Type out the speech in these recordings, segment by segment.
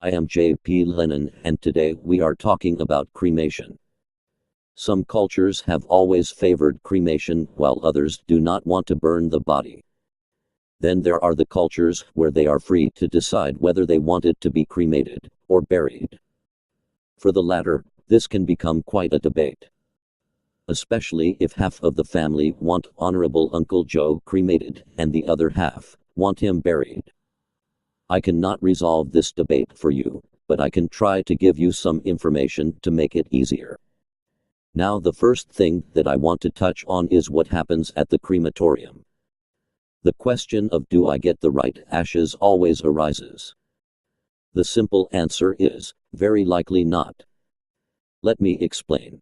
I am J.P. Lennon, and today we are talking about cremation. Some cultures have always favored cremation, while others do not want to burn the body. Then there are the cultures where they are free to decide whether they want it to be cremated or buried. For the latter, this can become quite a debate, especially if half of the family want Honorable Uncle Joe cremated and the other half want him buried. I cannot resolve this debate for you, but I can try to give you some information to make it easier. Now, the first thing that I want to touch on is what happens at the crematorium. The question of do I get the right ashes always arises. The simple answer is, very likely not. Let me explain.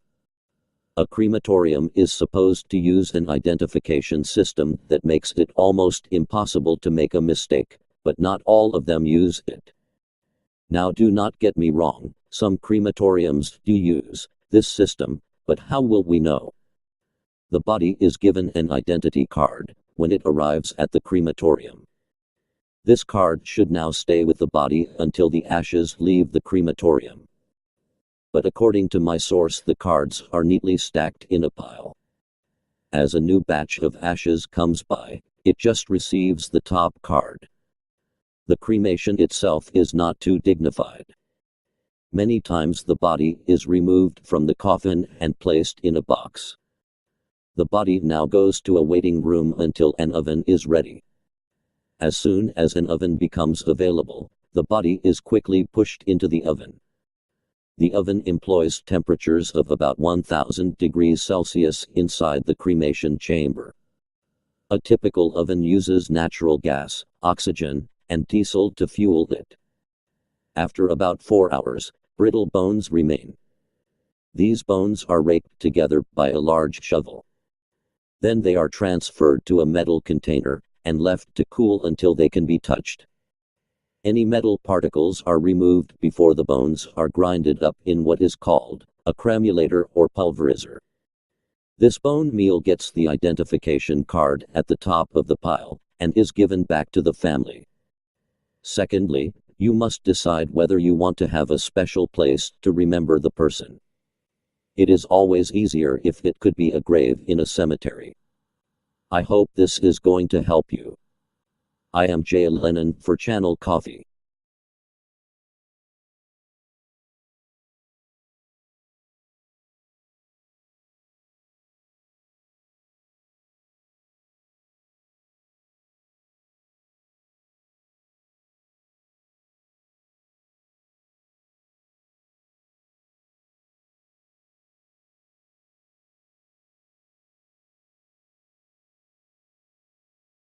A crematorium is supposed to use an identification system that makes it almost impossible to make a mistake, but not all of them use it. Now, do not get me wrong, some crematoriums do use this system, but how will we know? The body is given an identity card when it arrives at the crematorium. This card should now stay with the body until the ashes leave the crematorium. But according to my source, the cards are neatly stacked in a pile. As a new batch of ashes comes by, it just receives the top card. The cremation itself is not too dignified. Many times the body is removed from the coffin and placed in a box. The body now goes to a waiting room until an oven is ready. As soon as an oven becomes available, the body is quickly pushed into the oven. The oven employs temperatures of about 1000 degrees Celsius inside the cremation chamber. A typical oven uses natural gas, oxygen, and diesel to fuel it. After about 4 hours, brittle bones remain. These bones are raked together by a large shovel. Then they are transferred to a metal container and left to cool until they can be touched. Any metal particles are removed before the bones are grinded up in what is called a cremulator or pulverizer. This bone meal gets the identification card at the top of the pile and is given back to the family. Secondly, you must decide whether you want to have a special place to remember the person. It is always easier if it could be a grave in a cemetery. I hope this is going to help you. I am Jay Lennon for Channel Coffee.